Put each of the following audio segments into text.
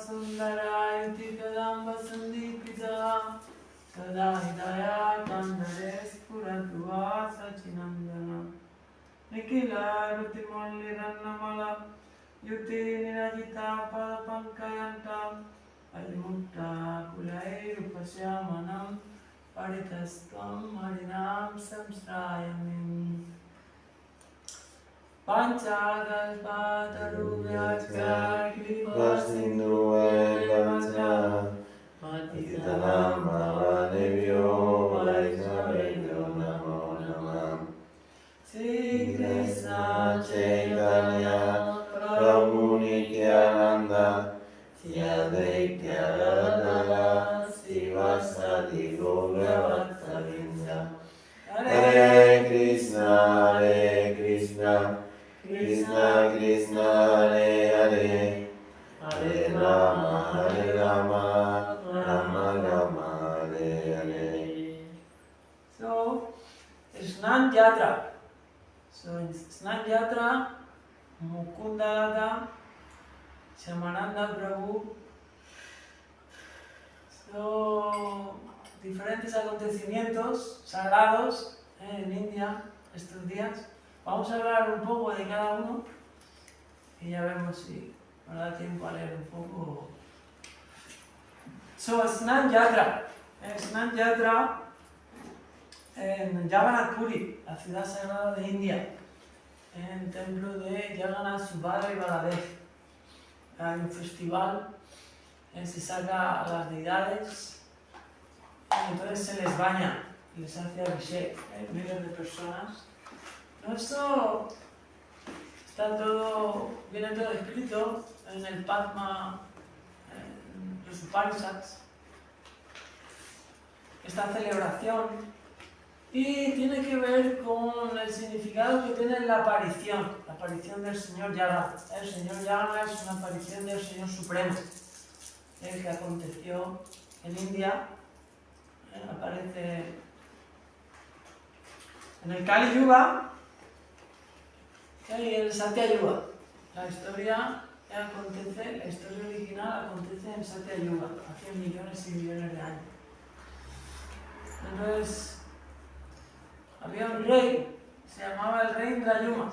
Sundarayuti Kadamba Sandipita Sada Hidaya Kandares Puratua Sachinandana Nikila Ruti Molliranamala Yuti Nirajita Padapankayanta Alimutta Kulai Rupasyamanam Paritastam Harinam Samsrayamim Panchagalpatarubhyatya Kripasindu Evamcha Patitanam Bhavanebhyo Vaishnavebhyo Namo Namah Sri Krishna Chaitanya Prabhu Nityananda Sri Advaita Gadadhara Srivasadi Gaura Bhattavinda Hare Krishna Krishna Krishna Hare Hare Hare Rama Rama Rama Hare Hare. So, Snan Yatra. So in Snan Yatra, Mukunda Radha, Shamananda Prabhu. So, diferentes acontecimientos sagrados en India estos días. Vamos a hablar un poco de cada uno y ya vemos si nos da tiempo a leer un poco. So, Snan Yatra. Snan Yatra en Jagannath Puri, la ciudad sagrada de India, en el templo de Jagannath, Subhadra y Baladev. Hay un festival, se saca a las deidades, entonces se les baña y les hace abhishek, miles de personas. No, esto está todo, viene todo escrito en el Padma, en los Upanishads, esta celebración, y tiene que ver con el significado que tiene la aparición del Señor Jagannath. El Señor Jagannath es una aparición del Señor Supremo, que aconteció en India, aparece en el Kali Yuga y en el Satya Yuga. La historia original acontece en Satya Yuga, hace millones y millones de años. Entonces, había un rey, se llamaba el rey Indrayuma.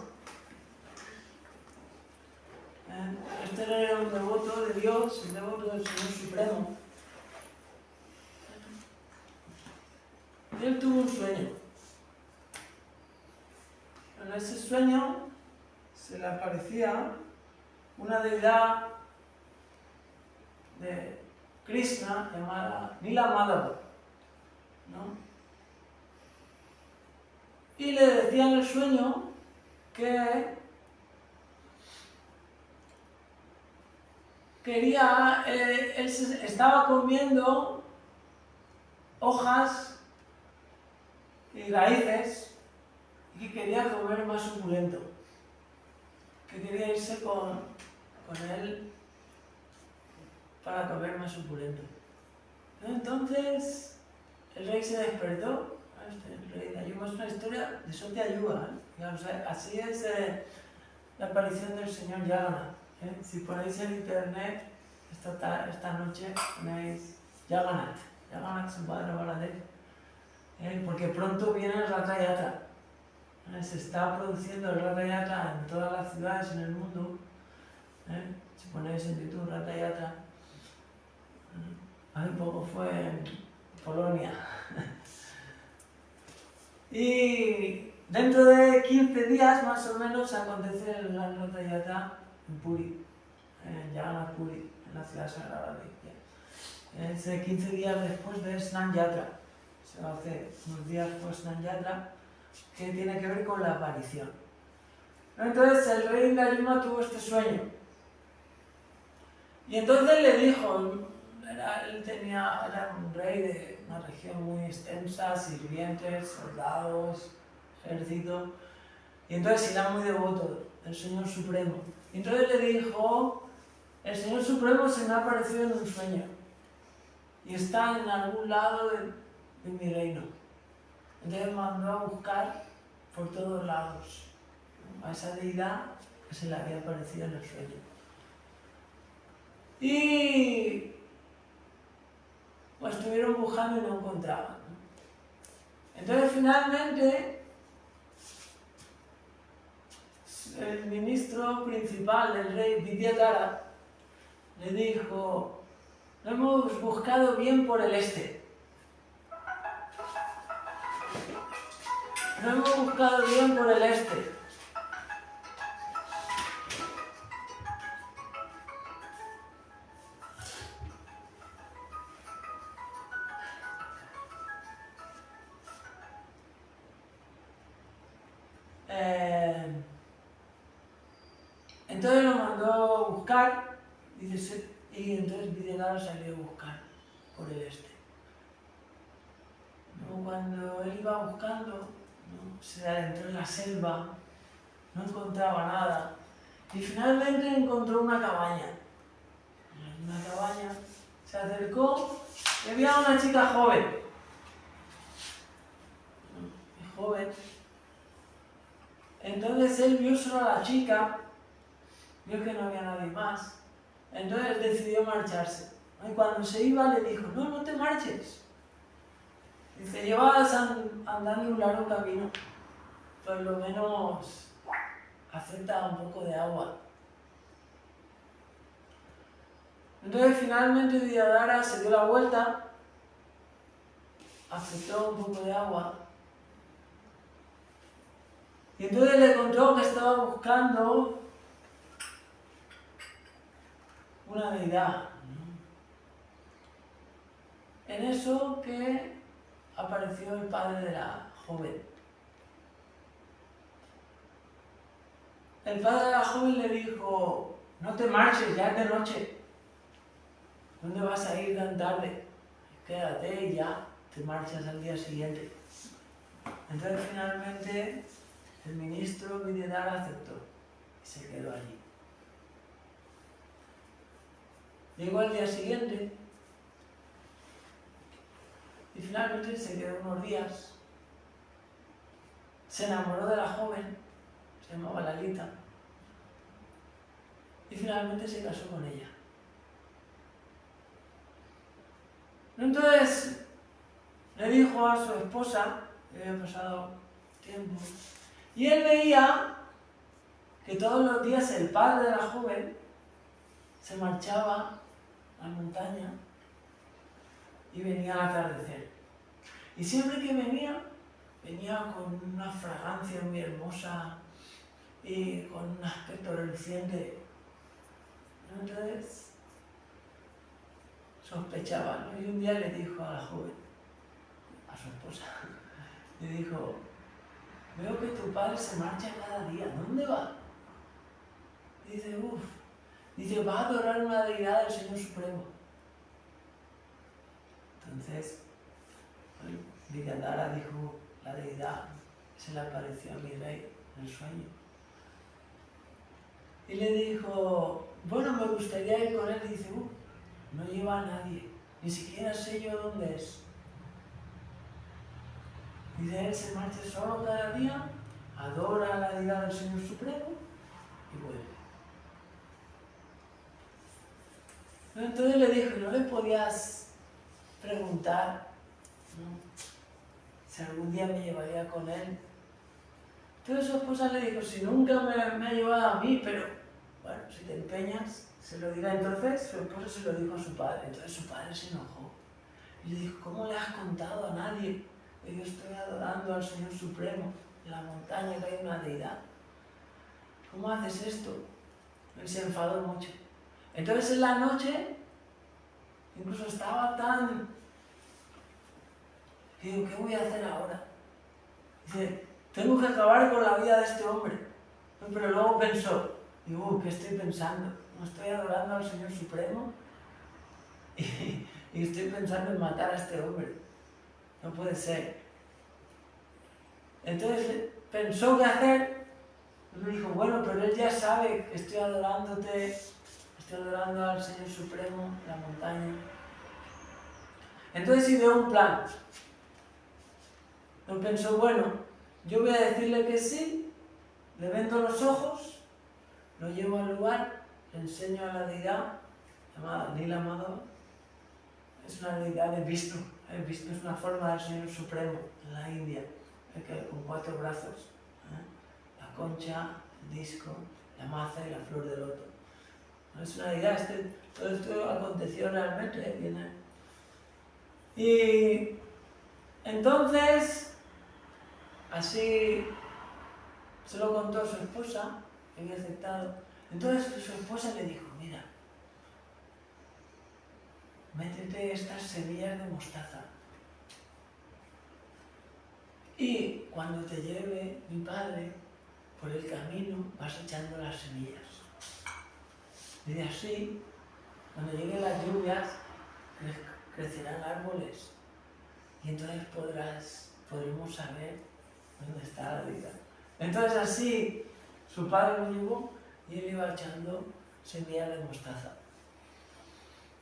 Este rey era un devoto de Dios, un devoto del Señor Supremo. Y él tuvo un sueño. En ese sueño se le aparecía una deidad de Krishna llamada Nila Madhava, ¿no? Y le decía en el sueño que quería, él estaba comiendo hojas y raíces y que quería comer más suculento, que quería irse con él para comer más suculento. Entonces el rey se despertó. El rey de Ayuba es una historia de Satya Yuga, ¿eh? O sea, así es la aparición del Señor Jagannath. Si ponéis en internet esta noche, ponéis Jagannath Subhadra Baladev, porque pronto viene el Ratha Yatra. Se está produciendo el Ratha Yatra en todas las ciudades en el mundo. Si ponéis en YouTube Ratha Yatra, hace poco fue en Polonia. Y dentro de 15 días más o menos acontece el gran Ratha Yatra en Puri, en Jagannath Puri, en la ciudad sagrada de India. Es 15 días después de Snan Yatra, se va a hacer unos días por Snan Yatra, que tiene que ver con la aparición. Entonces el rey Indrayuma tuvo este sueño. Y entonces le dijo, era un rey de una región muy extensa, sirvientes, soldados, ejército, y entonces era muy devoto del Señor Supremo. Y entonces le dijo, el Señor Supremo se me ha aparecido en un sueño y está en algún lado de mi reino. Entonces mandó a buscar por todos lados a esa deidad que se le había aparecido en el sueño. Y pues estuvieron buscando y no encontraban, ¿no? Entonces finalmente el ministro principal del rey Vidyadhara le dijo: lo hemos buscado bien por el este. Lo hemos buscado bien por el este. Entonces lo mandó a buscar y entonces Vidyadhara salió a buscar por el este. ¿No? Cuando él iba buscando, ¿no? Se adentró en la selva, no encontraba nada y finalmente encontró una cabaña. Una cabaña, se acercó y había una chica joven. Joven. Entonces él vio solo a la chica, vio que no había nadie más, entonces decidió marcharse. Y cuando se iba le dijo: no, no te marches. Dice: llevas andando un largo camino, por lo menos acepta un poco de agua. Entonces finalmente Vidyadhara se dio la vuelta, aceptó un poco de agua. Y entonces le contó que estaba buscando una deidad, ¿no? En eso que apareció el padre de la joven. El padre de la joven le dijo: no te marches, ya es de noche. ¿Dónde vas a ir tan tarde? Quédate y ya te marchas al día siguiente. Entonces finalmente el ministro Vidyadhara aceptó y se quedó allí. Llegó al día siguiente y finalmente se quedó unos días. Se enamoró de la joven, se llamaba Lalita, y finalmente se casó con ella. Entonces le dijo a su esposa que había pasado tiempo, y él veía que todos los días el padre de la joven se marchaba a la montaña y venía al atardecer. Y siempre que venía con una fragancia muy hermosa y con un aspecto reluciente. Entonces sospechaba, ¿no? Y un día le dijo a la joven, a su esposa, le dijo: veo que tu padre se marcha cada día, ¿dónde va? Y dice: dice, va a adorar una deidad del Señor Supremo. Entonces Vidyadhara dijo: la deidad se le apareció a mi rey en el sueño. Y le dijo: bueno, me gustaría ir con él. Y dice: no lleva a nadie, ni siquiera sé yo dónde es. Dice: él se marcha solo cada día, adora a la deidad del Señor Supremo y vuelve. Entonces le dijo: ¿no le podías preguntar, ¿no?, si algún día me llevaría con él? Entonces su esposa le dijo: si nunca me ha llevado a mí, pero bueno, si te empeñas, se lo dirá. Entonces su esposa se lo dijo a su padre. Entonces su padre se enojó y le dijo: ¿cómo le has contado a nadie que yo estoy adorando al Señor Supremo en la montaña, que hay una deidad? ¿Cómo haces esto? Y se enfadó mucho. Entonces en la noche incluso estaba tan... Digo: ¿qué voy a hacer ahora? Dice: tengo que acabar con la vida de este hombre. Pero luego pensó, digo: ¿qué estoy pensando? ¿No estoy adorando al Señor Supremo? Y estoy pensando en matar a este hombre. No puede ser. Entonces pensó qué hacer. Y me dijo: bueno, pero él ya sabe que estoy adorándote, estoy adorando al Señor Supremo en la montaña. Entonces ideó un plan. Él pensó: bueno, yo voy a decirle que sí, le vendo los ojos, lo llevo al lugar, le enseño a la deidad, llamada Nila Madhava, es una deidad de Vishnu. Vishnu es una forma del Señor Supremo en la India, con 4 brazos. La concha, el disco, la maza y la flor de loto. Es una deidad, todo esto aconteció realmente, viene. Y entonces, así se lo contó a su esposa, que había aceptado. Entonces su esposa le dijo, mira, métete estas semillas de mostaza. Y cuando te lleve mi padre por el camino, vas echando las semillas. Y así, cuando lleguen las lluvias, crecerán árboles. Y entonces podremos saber dónde está la vida. Entonces así, su padre lo llevó y él iba echando semillas de mostaza.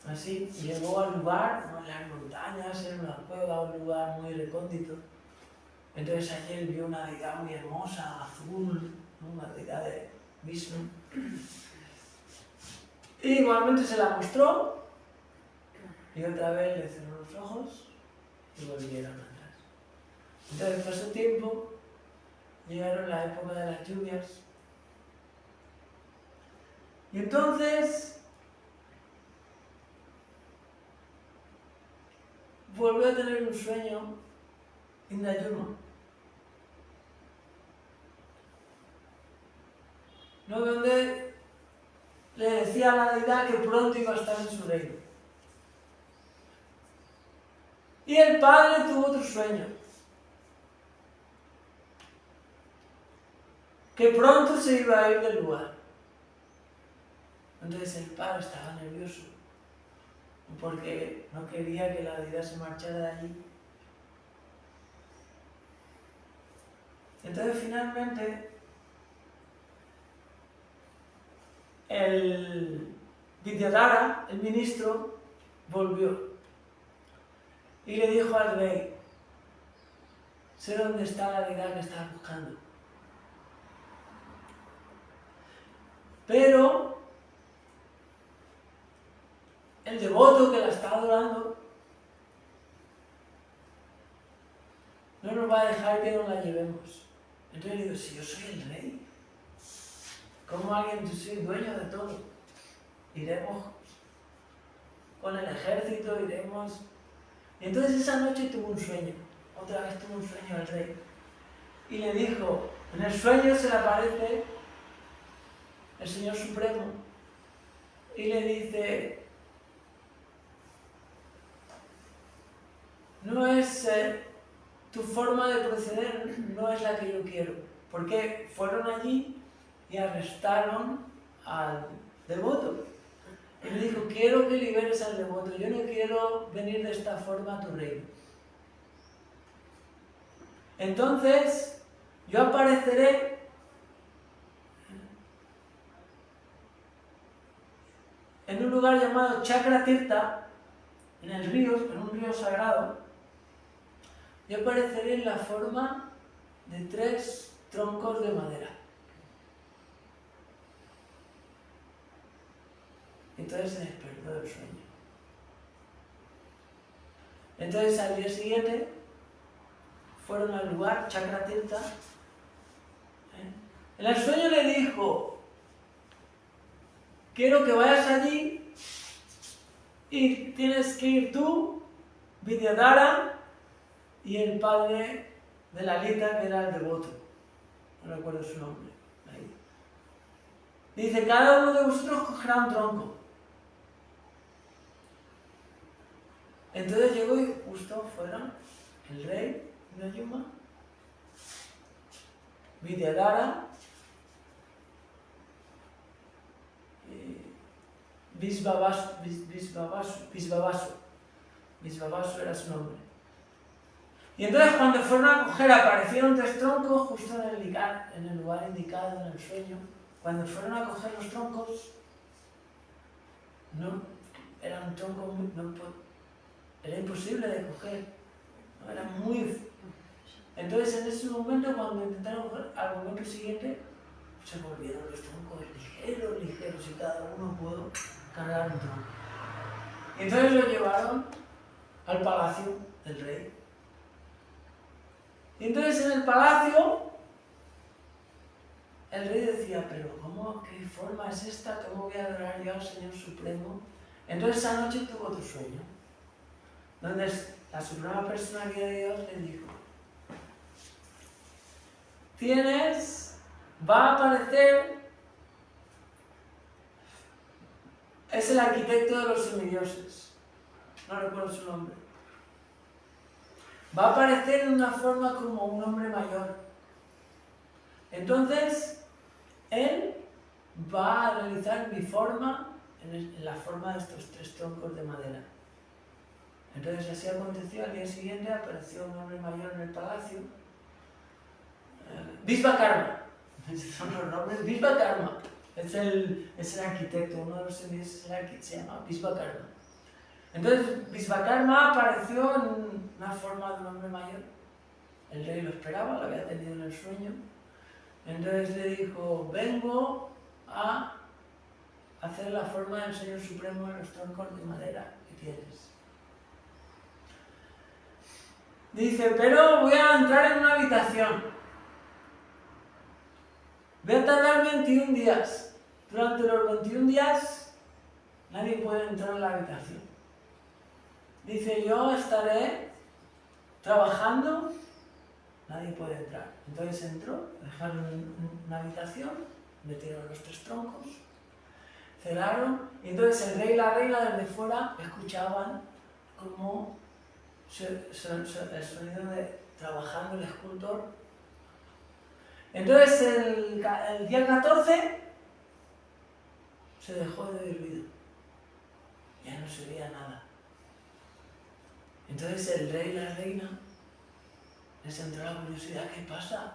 Así, llegó al lugar, en las montañas, en una cueva, un lugar muy recóndito. Entonces allí él vio una deidad muy hermosa, azul, ¿no? Una deidad de Vishnu. Y igualmente se la mostró y otra vez le cerró los ojos y volvieron atrás. Entonces pasó tiempo, llegaron la época de las lluvias y entonces volvió a tener un sueño Indrayuma. ¿No? Donde le decía a la deidad que pronto iba a estar en su reino. Y el padre tuvo otro sueño. Que pronto se iba a ir del lugar. Entonces el padre estaba nervioso. Porque no quería que la deidad se marchara de allí. Entonces finalmente el Vidyadhara, el ministro, volvió y le dijo al rey, sé dónde está la deidad que estás buscando. Pero el devoto que la está adorando no nos va a dejar que nos la llevemos. Entonces le digo, si yo soy el rey, como alguien, yo soy dueño de todo. Iremos con el ejército, iremos. Y entonces esa noche tuvo un sueño, otra vez tuvo un sueño el rey. Y le dijo, en el sueño se le aparece el Señor Supremo y le dice, no es tu forma de proceder, no es la que yo quiero. Porque fueron allí y arrestaron al devoto. Y le dijo, quiero que liberes al devoto, yo no quiero venir de esta forma a tu reino. Entonces, yo apareceré en un lugar llamado Chakratirtha, en el río, en un río sagrado. Yo apareceré en la forma de 3 troncos de madera. Entonces se despertó del sueño. Entonces al día siguiente fueron al lugar, Chakratirtha. En el sueño le dijo, quiero que vayas allí y tienes que ir tú, Vidyadhara, y el padre de Lalita, que era el devoto. No recuerdo su nombre. Ahí. Dice, cada uno de vosotros cogerá un tronco. Entonces llegó y justo fueron el rey Indrayuma, Vidyadhara, Visvavasu era su nombre. Y entonces cuando fueron a coger aparecieron 3 troncos justo en el lugar indicado en el sueño. Cuando fueron a coger los troncos, no, era un tronco era imposible de coger, ¿no? Era muy... Entonces en ese momento, cuando intentaron coger, al momento siguiente, se volvieron los troncos ligeros, y cada uno pudo cargar un tronco. Y entonces lo llevaron al palacio del rey. Y entonces en el palacio el rey decía, pero ¿cómo? ¿Qué forma es esta? ¿Cómo voy a adorar yo al Señor Supremo? Entonces esa noche tuvo otro sueño, donde la suprema personalidad de Dios le dijo, va a aparecer, es el arquitecto de los semidioses, no recuerdo su nombre, va a aparecer en una forma como un hombre mayor. Entonces, él va a realizar mi forma en la forma de estos 3 troncos de madera. Entonces así aconteció, al día siguiente apareció un hombre mayor en el palacio, Vishvakarma, son los nombres, Vishvakarma, es el arquitecto, uno de los semidioses se llama Vishvakarma. Entonces Vishvakarma apareció en una forma de un hombre mayor, el rey lo esperaba, lo había tenido en el sueño, entonces le dijo, vengo a hacer la forma del Señor Supremo en los troncos de madera que tienes. Dice, pero voy a entrar en una habitación. Voy a tardar 21 días. Durante los 21 días nadie puede entrar en la habitación. Dice, yo estaré trabajando, nadie puede entrar. Entonces entró, dejaron una habitación, metieron los 3 troncos, cerraron, y entonces el rey y la reina desde fuera escuchaban como el sonido de trabajando el escultor. Entonces el día 14 se dejó de oír ruido, ya no se veía nada. Entonces el rey y la reina les entró la curiosidad, ¿qué pasa?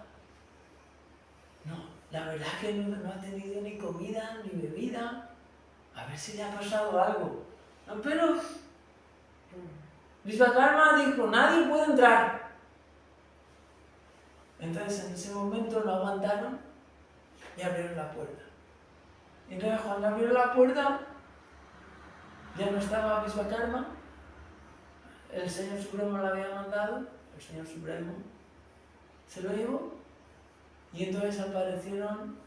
No, la verdad es que no ha tenido ni comida ni bebida, a ver si le ha pasado algo. No, pero Vishvakarma dijo, nadie puede entrar. Entonces en ese momento no aguantaron y abrieron la puerta. Entonces cuando abrieron la puerta ya no estaba Vishvakarma, el Señor Supremo lo había mandado, el Señor Supremo se lo llevó y entonces aparecieron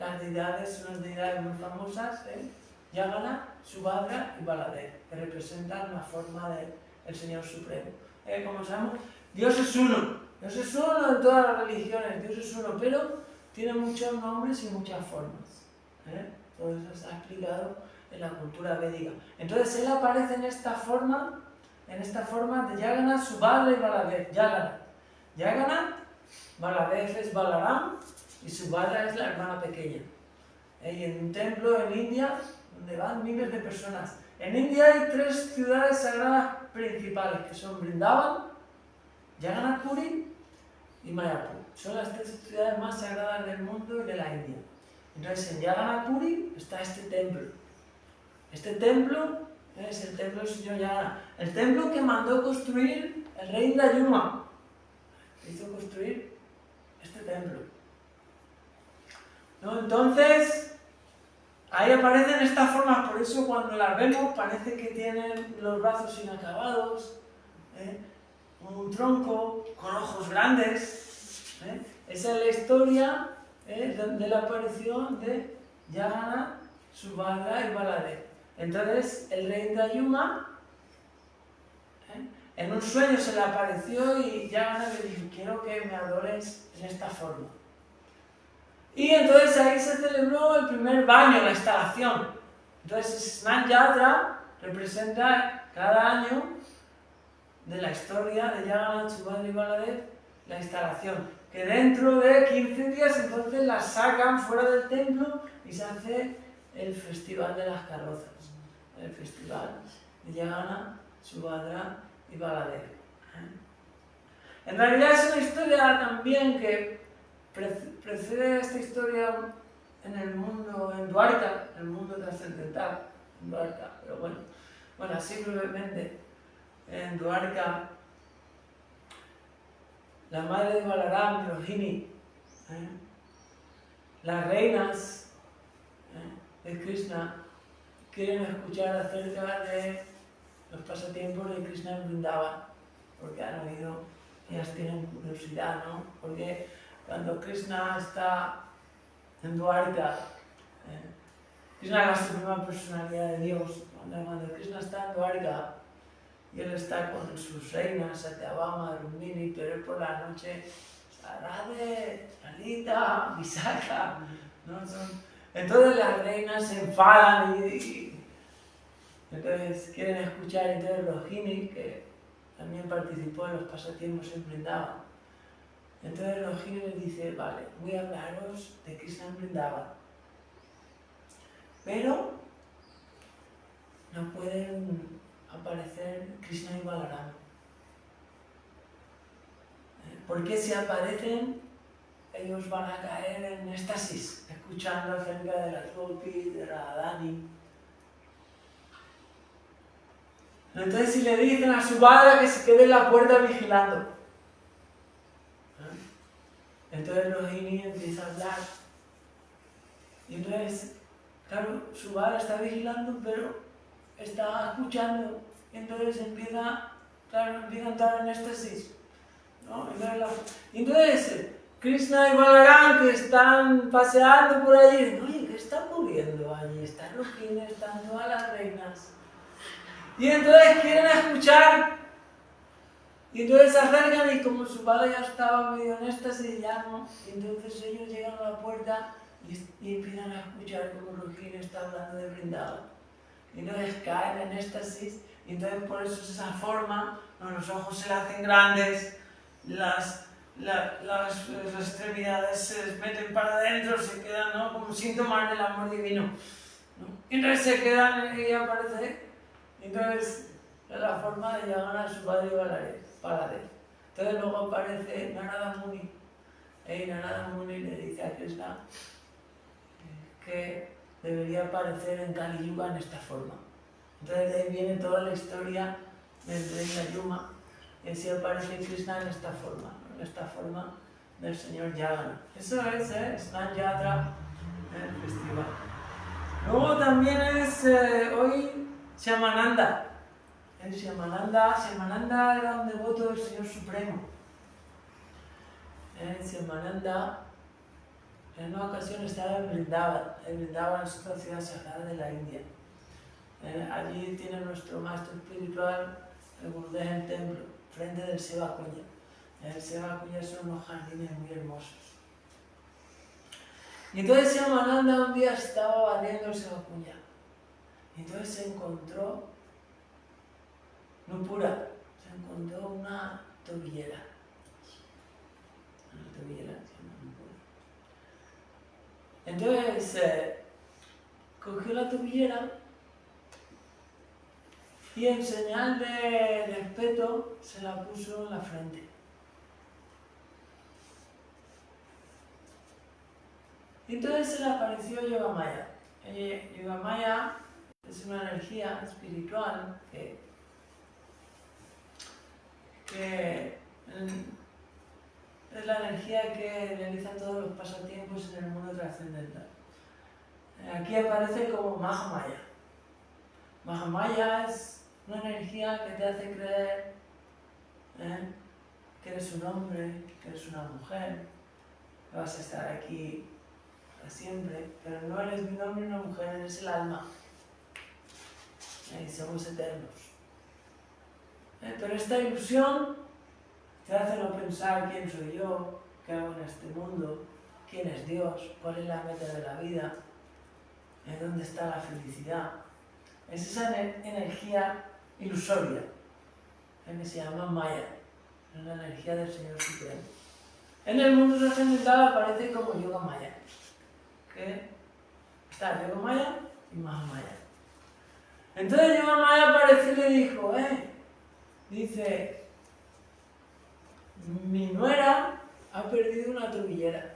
las deidades, unas deidades muy famosas, Yagana, Subhadra y Baladev, que representan la forma del Señor Supremo. Como sabemos, Dios es uno en todas las religiones, Dios es uno, pero tiene muchos nombres y muchas formas. Todo eso está explicado en la cultura védica. Entonces él aparece en esta forma de Yagana, Subhadra y Baladev. Yagana, Baladev es Balaram y Subhadra es la hermana pequeña. Y en un templo en India, donde van miles de personas. En India hay 3 ciudades sagradas principales, que son Vrindavan, Jagannath Puri y Mayapur. Son las 3 ciudades más sagradas del mundo y de la India. Entonces en Jagannath Puri está este templo. Este templo es el templo del señor Jagannath. El templo que mandó construir el rey Indrayuma. Hizo construir este templo. ¿No? Entonces, ahí aparecen estas formas, por eso cuando las vemos parece que tienen los brazos inacabados, un tronco con ojos grandes. Esa es la historia de la aparición de Jagannath, Subhadra y Baladev. Entonces, el rey Indrayuma, en un sueño se le apareció y Jagannath le dijo, quiero que me adores en esta forma. Y entonces ahí se celebró el primer baño, la instalación. Entonces Snan Yatra representa cada año de la historia de Jagannath, Subhadra y Baladev, la instalación. Que dentro de 15 días entonces la sacan fuera del templo y se hace el festival de las carrozas. El festival de Jagannath, Subhadra y Baladev. En realidad es una historia también que precede esta historia en el mundo, en Dwarka, en el mundo trascendental, en Dwarka, pero bueno, así brevemente, en Dwarka, la madre de Balaram, Rohini, las reinas de Krishna quieren escuchar acerca de los pasatiempos de Krishna en Vrindavan, porque han oído, ellas tienen curiosidad, ¿no? Porque cuando Krishna está en Dwarka, Krishna es la suprema personalidad de Dios, cuando Krishna está en Dwarka y él está con sus reinas, Satyabhama, Rumini, pero por la noche, Radhe, Lalita, Visakha, ¿no? Entonces las reinas se enfadan y entonces quieren escuchar. Entonces Rohini, que también participó en los pasatiempos en Vrindavan, entonces Rohini les dice, vale, voy a hablaros de Krishna en Vrindavan, pero no pueden aparecer Krishna y Balaram, porque si aparecen ellos van a caer en éxtasis, escuchando acerca de las Gopis, de Radharani. Entonces si le dicen a su padre que se quede en la puerta vigilando, entonces Rohini empieza a hablar. Y entonces, claro, su padre está vigilando, pero está escuchando. Entonces empieza a entrar en éxtasis, ¿no? Entonces Krishna y Balaram, que están paseando por allí, oye, ¿qué está ocurriendo allí? Está Rohini, están todas las reinas. Y entonces quieren escuchar. Y entonces se acercan y como su padre ya estaba medio en éxtasis, ya no. Y entonces ellos llegan a la puerta y empiezan a escuchar como Rohini está hablando de Vrindavan. Y entonces caen en éxtasis. Y entonces por eso es esa forma, ¿no? Los ojos se le hacen grandes, las extremidades se les meten para adentro, se quedan, ¿no? Como síntomas del amor divino, ¿no? Y entonces se quedan y aparece. Entonces es la forma de llegar a su padre Baladev. Entonces luego aparece Narada Muni. Y Narada Muni le dice a Krishna que debería aparecer en Kali Yuga en esta forma. Entonces de ahí viene toda la historia del Reina Yuma. Y así aparece Krishna en esta forma del señor Yagana. Eso es Snan Yatra, el festival. Luego también es hoy Shyamananda. Shyamananda era un devoto del Señor Supremo. Shyamananda en una ocasión estaba en Vrindavan. Vrindavan es otra ciudad sagrada de la India. Allí tiene nuestro maestro espiritual, el Gurudev, el templo, frente del Seva Kunya. El Seva Kunya son unos jardines muy hermosos. Y entonces Shyamananda un día estaba barriendo el Seva Kunya. Y entonces se encontró Nupura, se encontró una tobillera. Una tobillera se llama Nupura. Entonces cogió la tobillera y en señal de respeto se la puso en la frente. Y entonces se le apareció Yogamaya. Yogamaya es una energía espiritual que es la energía que realiza todos los pasatiempos en el mundo trascendental. Aquí aparece como Mahamaya. Mahamaya es una energía que te hace creer que eres un hombre, que eres una mujer, que vas a estar aquí para siempre, pero no eres ni un hombre ni una mujer, eres el alma. Y somos eternos. Pero esta ilusión te hace no pensar quién soy yo, qué hago en este mundo, quién es Dios, cuál es la meta de la vida, dónde está la felicidad. Es esa energía ilusoria, que se llama Maya, es la energía del Señor Supremo. En el mundo trascendental aparece como Yogamaya, que está Yogamaya y Mahamaya. Entonces Yogamaya apareció y le dijo, dice, mi nuera ha perdido una tobillera.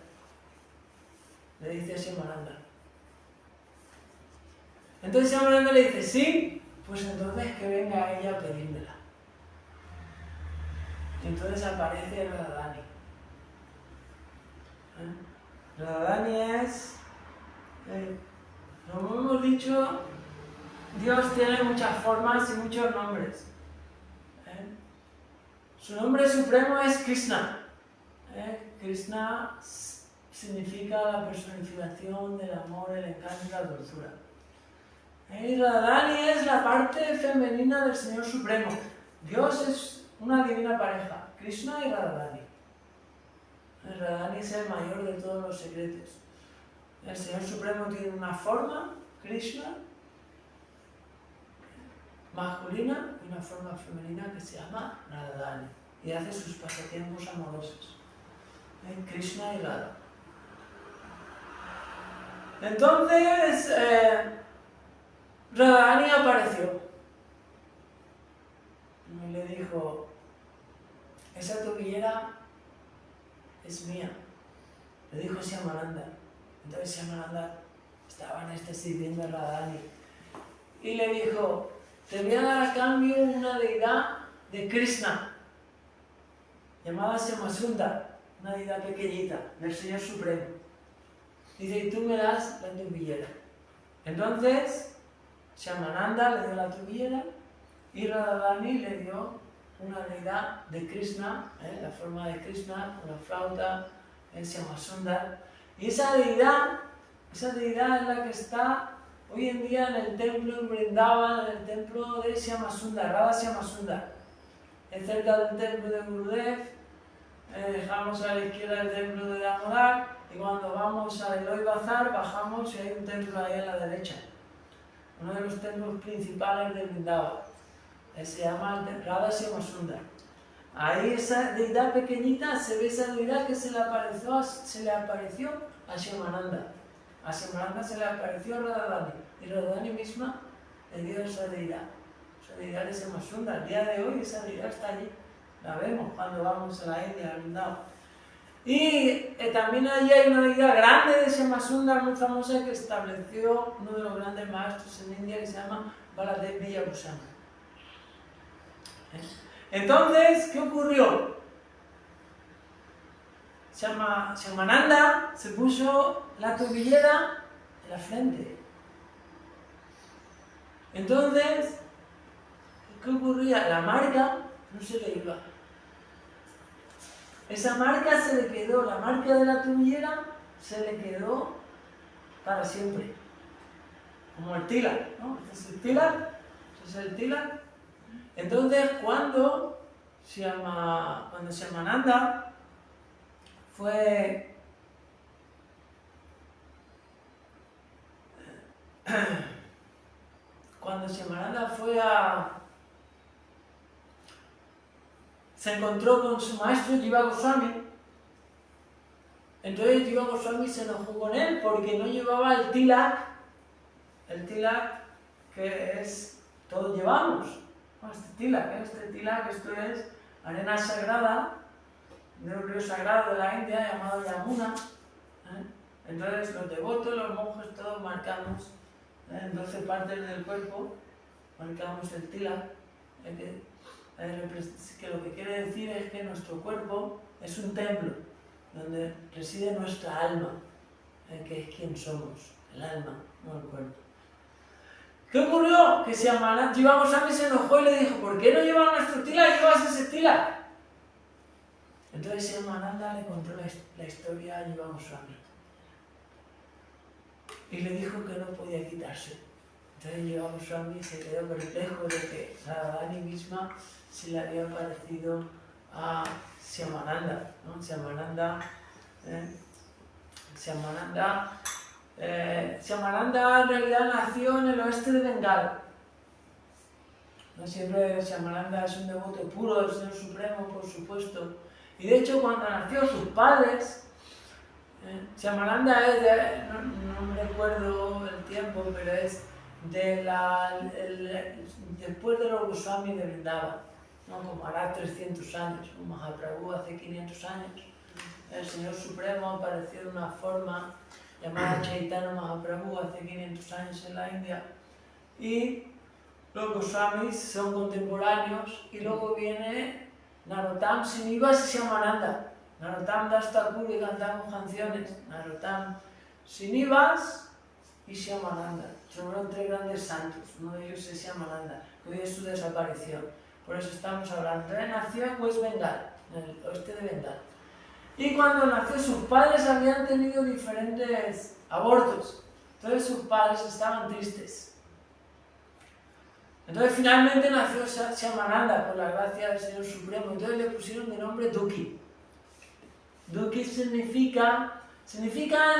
Le dice a Shyamananda. Entonces Shyamananda le dice, sí, pues entonces que venga ella a pedírmela. Entonces aparece Radharani. Radharani es, como hemos dicho, Dios tiene muchas formas y muchos nombres. Su nombre supremo es Krishna. Krishna significa la personificación del amor, el encanto y la dulzura. Y Radharani es la parte femenina del Señor Supremo. Dios es una divina pareja, Krishna y Radharani. Radharani es el mayor de todos los secretos. El Señor Supremo tiene una forma, Krishna, masculina, y una forma femenina que se llama Radharani. Y hace sus pasatiempos amorosos. Krishna y Radha. Entonces, Radharani apareció y le dijo, esa tobillera es mía. Le dijo Shyamananda. Entonces Shyamananda estaba en éxtasis viendo a Radharani y le dijo, te voy a dar a cambio una deidad de Krishna llamada Shyamasundar, una deidad pequeñita del Señor Supremo. Dice, y tú me das la tobillera. Entonces Shyamananda le dio la tobillera y Radharani le dio una deidad de Krishna, la forma de Krishna, con la flauta, el Shyamasundar. Y esa deidad es la que está hoy en día en el templo en Vrindavan, en el templo de Shyamasundar, Radha Shyamasundar. Es cerca del templo de Gurudev, dejamos a la izquierda el templo de Damodar y cuando vamos a Eloi Bazar bajamos y hay un templo ahí a la derecha. Uno de los templos principales de Vrindavan. Se llama Radha Shyamasundar. Ahí esa deidad pequeñita, se ve esa deidad que se le apareció a Shyamananda. A Shyamananda se le apareció a Radharani. Y Radharani misma le dio esa deidad. Esa deidad de Shyamasundar. Al día de hoy esa deidad está allí. La vemos cuando vamos a la India, al Vrindavan. Y también allí hay una deidad grande de Shyamasundar, muy famosa, que estableció uno de los grandes maestros en India que se llama Baladev Villabhusana. Entonces, ¿qué ocurrió? Shyamananda se puso la tobillera en la frente. Entonces, ¿qué ocurría? La marca no se le iba. Esa marca se le quedó, la marca de la tobillera se le quedó para siempre. Como el tilak, ¿no? Este es el tilak, este es el tilak. Entonces, cuando Shyamananda fue se encontró con su maestro Jiva Goswami, entonces Jiva Goswami se enojó con él porque no llevaba el tilak que es, todos llevamos. Este tilak, esto es arena sagrada de un río sagrado de la India llamado Yamuna. Entonces los devotos, los monjes, todos marcamos en 12 partes del cuerpo, marcamos el tilak, que lo que quiere decir es que nuestro cuerpo es un templo donde reside nuestra alma, que es quien somos, el alma, no el cuerpo. ¿Qué ocurrió? Que Jiva Goswami se enojó y le dijo, ¿por qué no llevas nuestro tilak? ¿Llevas ese tilak? Entonces Shyamananda le contó la historia a Jiva Goswami y le dijo que no podía quitarse. Entonces Jiva Goswami se quedó perplejo de que Radharani misma se le había parecido a Shyamananda, ¿no? Shyamananda en realidad nació en el oeste de Bengala. No siempre Shyamananda es un devoto puro del Señor Supremo, por supuesto. Y de hecho, cuando nació sus padres, Shyamananda es de, no recuerdo el tiempo, pero es después de los Goswami de Vrindavan, ¿no? Como hará 300 años, un Mahaprabhu hace 500 años. El Señor Supremo apareció de una forma llamada Chaitanya Mahaprabhu hace 500 años en la India. Y los Goswamis son contemporáneos y luego viene Narottam Srinivas y Shyamananda. Narottam Das Thakur y cantamos canciones. Narottam Srinivas y Shyamananda. Fueron 3 grandes santos, uno de ellos es Shyamananda, que hoy es su desaparición. Por eso estamos hablando. Él nació en West Bengal, en el oeste de Bengal. Y cuando nació, sus padres habían tenido diferentes abortos. Entonces sus padres estaban tristes. Entonces finalmente nació Shyamananda por la gracia del Señor Supremo. Entonces le pusieron de nombre Dukhi. Dukhi significa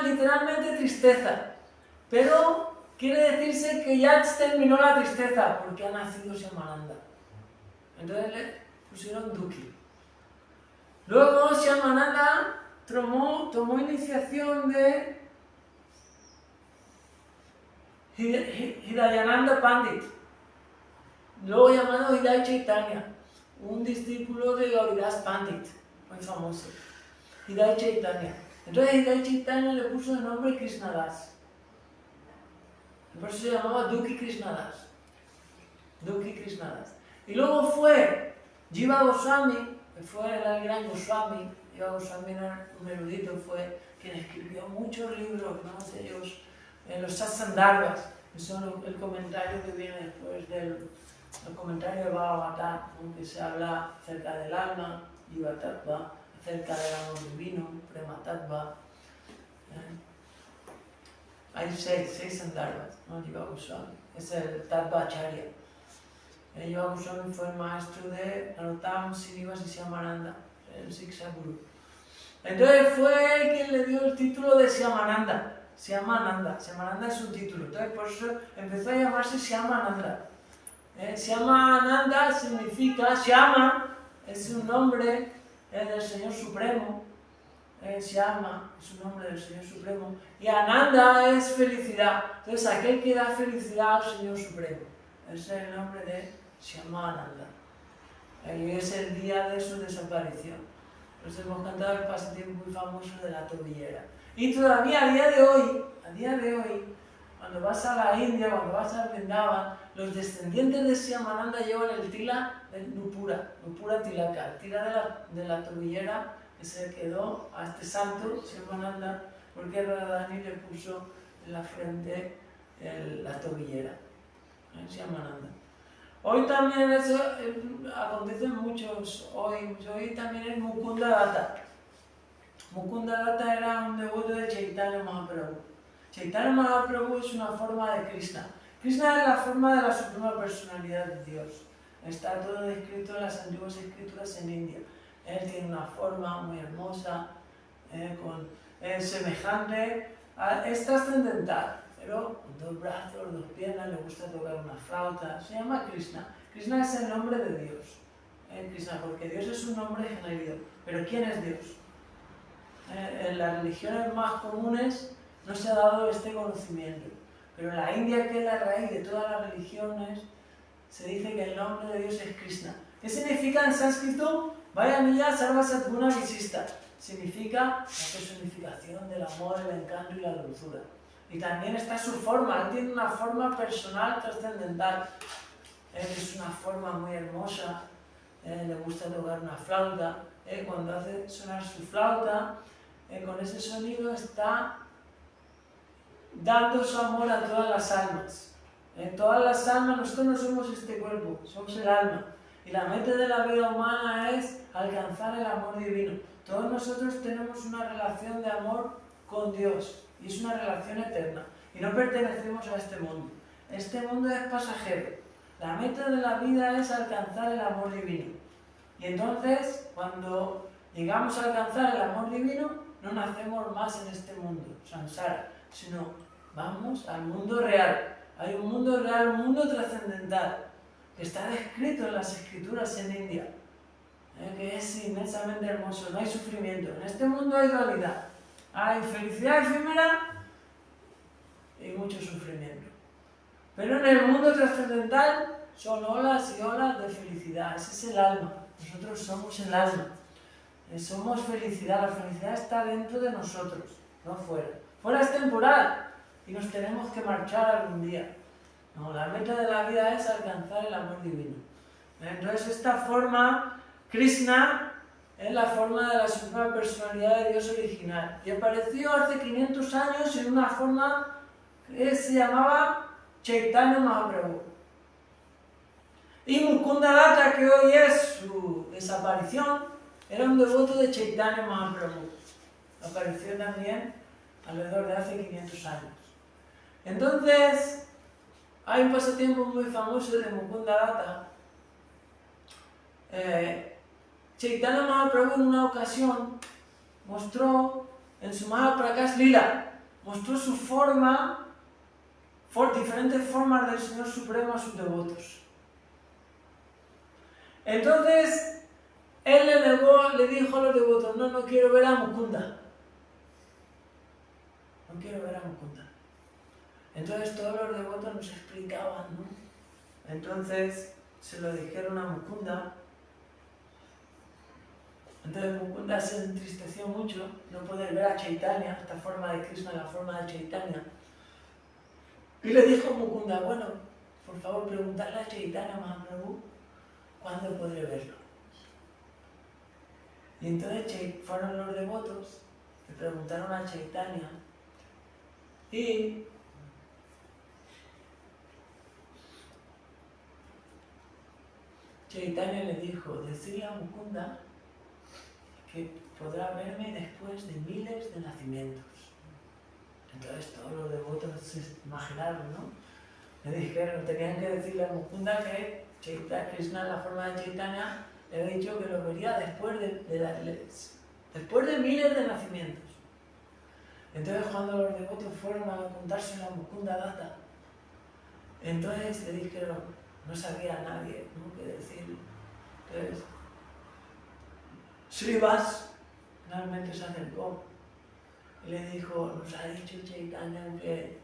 literalmente tristeza. Pero quiere decirse que ya terminó la tristeza porque ha nacido Shyamananda. Entonces le pusieron Dukhi. Luego Shyamananda tomó iniciación de Hidayananda Pandit, luego llamado Hidaya Chaitanya, un discípulo de Gauridas Pandit, muy famoso. Hidaya Chaitanya. Entonces Hidaya Chaitanya le puso el nombre Krishnadas. Por eso se llamaba Dukhi Krishnadas. Dukhi Krishnadas. Y luego fue Jiva Goswami, que fue el gran Goswami. Jiva Goswami era un erudito, fue quien escribió muchos libros, ¿no? De ellos, los Satsandharvas, que son el comentario que viene después del comentario de Bhagavatam, que se habla acerca del alma, Jiva Tattva, acerca del amor divino, Prema Tattva. Hay 6 Sandharvas, ¿no? Jiva Goswami, es el Tattva Acharya. Jiva Goswami fue el maestro de Narottam, Srinivas y Shyamananda, el Siksha Guru. Entonces fue quien le dio el título de Shyamananda. Shyamananda es un título, entonces por eso empezó a llamarse Shyamananda. Shyamananda significa, Shyama es un nombre del Señor Supremo, Shyama es un nombre del Señor Supremo, y Ananda es felicidad, entonces aquel que da felicidad al Señor Supremo, ese es el nombre de Shyamananda. Y es el día de su desaparición. Pues hemos cantado el pasatiempo muy famoso de la tobillera. Y todavía a día de hoy, cuando vas a la India, cuando vas a Vrindavan, los descendientes de Shyamananda llevan el tila de Nupura Tilaka, el tila de la tobillera que se quedó a este santo, Shyamananda, porque Radharani le puso en la frente la tobillera, Shyamananda. Hoy también eso acontece muchos, hoy también es Mukunda Datta. Mukunda Datta era un devoto de Chaitanya Mahaprabhu. Chaitanya Mahaprabhu es una forma de Krishna. Krishna es la forma de la suprema personalidad de Dios. Está todo descrito en las antiguas escrituras en India. Él tiene una forma muy hermosa, semejante, es trascendental, pero con 2 brazos, 2 piernas, le gusta tocar una flauta. Se llama Krishna. Krishna es el nombre de Dios. Krishna, porque Dios es un nombre genérico. Pero ¿quién es Dios? En las religiones más comunes no se ha dado este conocimiento. Pero en la India, que es la raíz de todas las religiones, se dice que el nombre de Dios es Krishna. ¿Qué significa en sánscrito? Vayamilla Sarva Satguna Visista. Significa la personificación del amor, el encanto y la dulzura. Y también está su forma. Él tiene una forma personal trascendental. Él es una forma muy hermosa. Le gusta tocar una flauta. Cuando hace sonar su flauta, con ese sonido está dando su amor a todas las almas. Todas las almas, nosotros no somos este cuerpo, somos el alma. Y la meta de la vida humana es alcanzar el amor divino. Todos nosotros tenemos una relación de amor con Dios y es una relación eterna. Y no pertenecemos a este mundo. Este mundo es pasajero. La meta de la vida es alcanzar el amor divino. Y entonces, cuando llegamos a alcanzar el amor divino, no nacemos más en este mundo, samsara, sino vamos al mundo real. Hay un mundo real, un mundo trascendental, que está descrito en las escrituras en India, que es inmensamente hermoso, no hay sufrimiento. En este mundo hay dualidad, hay felicidad efímera y mucho sufrimiento. Pero en el mundo trascendental son olas y olas de felicidad, ese es el alma, nosotros somos el alma, somos felicidad, la felicidad está dentro de nosotros, no fuera. Fuera es temporal y nos tenemos que marchar algún día. No, la meta de la vida es alcanzar el amor divino. Entonces esta forma, Krishna, es la forma de la suprema personalidad de Dios original. Y apareció hace 500 años en una forma que se llamaba Chaitanya Mahaprabhu. Y Mukunda Datta, que hoy es su desaparición, era un devoto de Chaitanya Mahaprabhu. Apareció también alrededor de hace 500 años. Entonces, hay un pasatiempo muy famoso de Mukunda Datta. Chaitanya Mahaprabhu en una ocasión mostró en su Mahaprakash Lila, mostró su forma, diferentes formas del Señor Supremo a sus devotos. Entonces, él le dijo a los devotos, no quiero ver a Mukunda. No quiero ver a Mukunda. Entonces todos los devotos nos explicaban, ¿no? Entonces se lo dijeron a Mukunda. Entonces Mukunda se entristeció mucho, no poder ver a Chaitanya, esta forma de Krishna, la forma de Chaitanya. Y le dijo a Mukunda, bueno, por favor preguntarle a Chaitanya Mahaprabhu cuándo podré verlo. Y entonces fueron los devotos, le preguntaron a Chaitanya y Chaitanya le dijo, decirle a Mukunda que podrá verme después de miles de nacimientos. Entonces todos los devotos se imaginaron, ¿no? Le dijeron, tenían que decirle a Mukunda que Krishna, la forma de Chaitanya, le había dicho que lo vería después de miles de nacimientos. Entonces cuando los devotos fueron a contárselo a Mukunda Datta, entonces le dijeron, no sabía nadie, ¿no?, qué decirle. Entonces, Srivas finalmente se acercó y le dijo, nos ha dicho Chaitanya que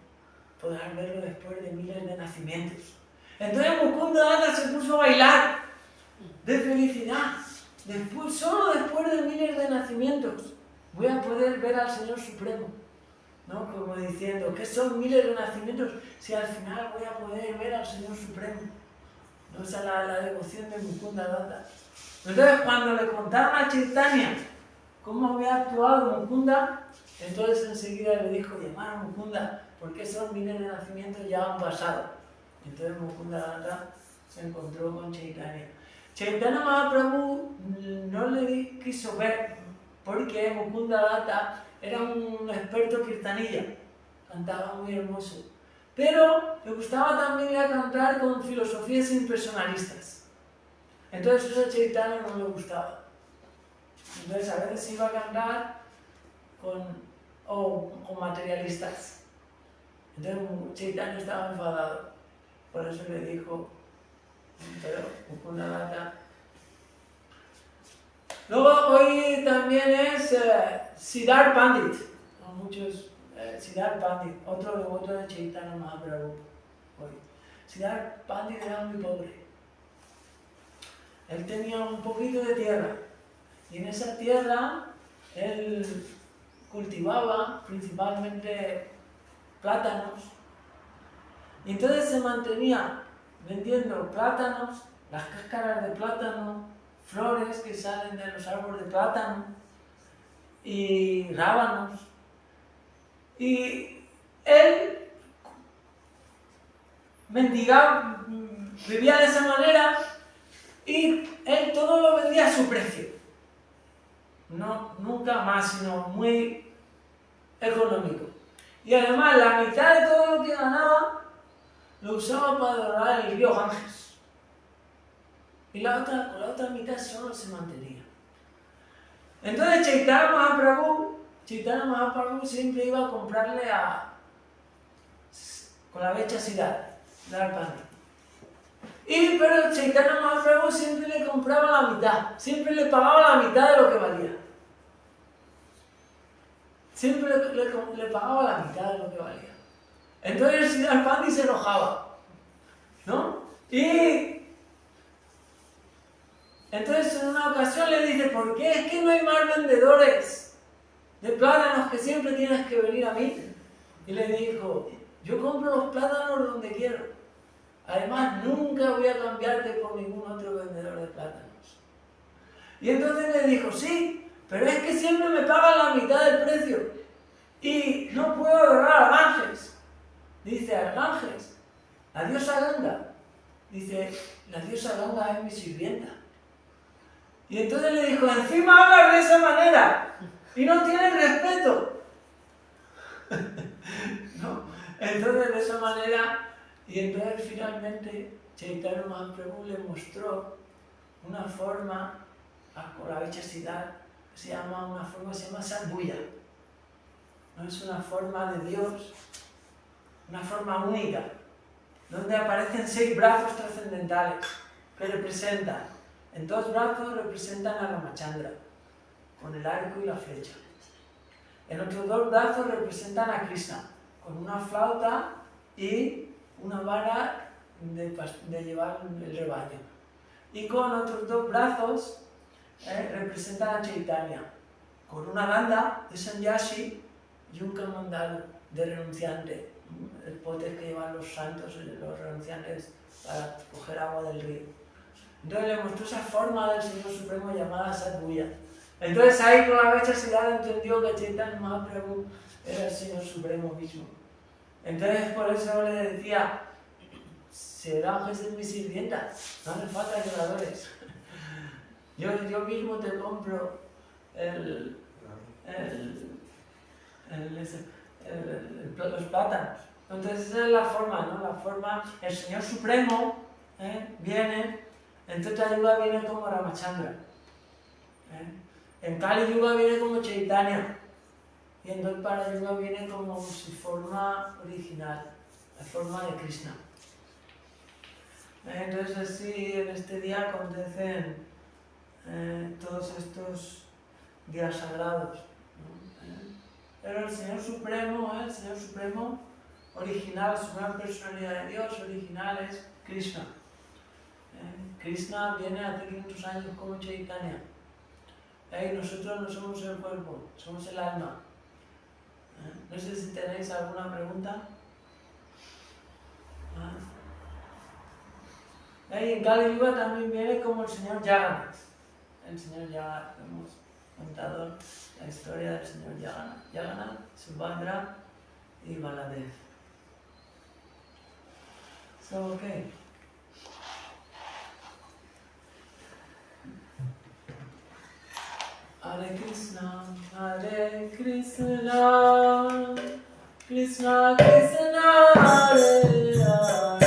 podrás verlo después de miles de nacimientos. Entonces Mukunda Datta se puso a bailar de felicidad. Solo después de miles de nacimientos voy a poder ver al Señor Supremo, ¿no? Como diciendo, ¿qué son miles de nacimientos si al final voy a poder ver al Señor Supremo? ¿No? Esa es la devoción de Mukunda Datta. Entonces cuando le contaron a Chaitanya cómo había actuado Mukunda, entonces enseguida le dijo, llamar a Mukunda, porque esos miles de nacimientos ya han pasado. Entonces Mukunda Datta se encontró con Chaitanya. Chaitanya Mahaprabhu no le quiso ver porque Mukunda Datta era un experto kirtanilla, cantaba muy hermoso, pero le gustaba también ir a cantar con filosofías impersonalistas. Entonces eso a Chaitanya no le gustaba. Entonces a veces iba a cantar con materialistas. Entonces Chaitanya estaba enfadado. Por eso le dijo, pero Mukunda Datta. Luego hoy también es Siddharth Pandit. Muchos, Siddharth Pandit, otro devoto de Chaitanya Mahaprabhu. Hoy. Siddharth Pandit era muy pobre. Él tenía un poquito de tierra. Y en esa tierra él cultivaba principalmente plátanos. Y entonces se mantenía vendiendo plátanos, las cáscaras de plátano, flores que salen de los árboles de plátano y rábanos. Y él mendigaba, vivía de esa manera y él todo lo vendía a su precio. No, nunca más, sino muy económico. Y además la mitad de todo lo que ganaba lo usaba para adorar el río Ganges. Y con la otra mitad solo se mantenía. Entonces Chaitanya Mahaprabhu siempre iba a comprarle con la becha Siddharth, pero Chaitanya Mahaprabhu siempre le compraba la mitad, siempre le pagaba la mitad de lo que valía. Siempre le pagaba la mitad de lo que valía. Entonces Siddharth Pandit se enojaba, ¿no? Y entonces en una ocasión le dice, ¿por qué es que no hay más vendedores de plátanos que siempre tienes que venir a mí? Y le dijo, yo compro los plátanos donde quiero. Además, nunca voy a cambiarte por ningún otro vendedor de plátanos. Y entonces le dijo, sí, pero es que siempre me pagan la mitad del precio y no puedo adorar a Ganges. dice arcángeles. La diosa Ganga dice, la diosa Ganga es mi sirvienta. Y entonces le dijo, encima hablas de esa manera y no tienes respeto. ¿No? Entonces de esa manera, y entonces finalmente Chaitanya Mahaprabhu le mostró una forma con la Vichasidad, que se llama Sadbuya. ¿No? Es una forma de Dios, una forma única, donde aparecen 6 brazos trascendentales que representan, en 2 brazos representan a Ramachandra, con el arco y la flecha. En otros 2 brazos representan a Krishna, con una flauta y una vara de llevar el rebaño. Y con otros 2 brazos representan a Chaitanya, con una banda de sannyasi y un kamandalu de renunciante, el pote que llevan los santos y los renunciantes para coger agua del río. Entonces le mostró esa forma del Señor Supremo llamada Sadbuya. Entonces ahí con la Vichasidad entendió que Chaitanya Mahaprabhu era el Señor Supremo mismo. Entonces por eso le decía, será Jesús mi sirvienta, no hace falta ayudadores. Yo mismo te compro los plátanos. Entonces esa es la forma, ¿no? La forma, el Señor Supremo viene, en Treta Yuga viene como Ramachandra, en Kali Yuga viene como Chaitanya, y en Dwapara Yuga viene como su forma original, la forma de Krishna. Entonces así en este día acontecen todos estos días sagrados, ¿no? Pero el Señor Supremo original, su gran personalidad de Dios original es Krishna. Krishna viene hace 500 años como Chaitanya. Nosotros no somos el cuerpo, somos el alma. No sé si tenéis alguna pregunta. En Kali Yuga también viene como el señor Jagannath. El señor Jagannath, hemos contado la historia del señor Jagannath. Jagannath, Subhadra y Baladev. So, okay. Hare Krishna, Krishna Krishna, Hare Hare.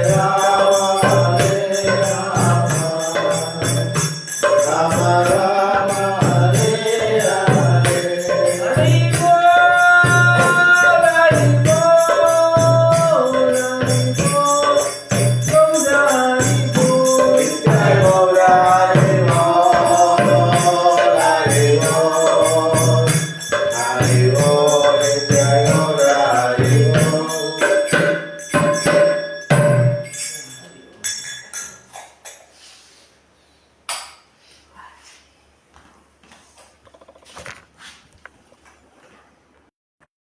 Jaya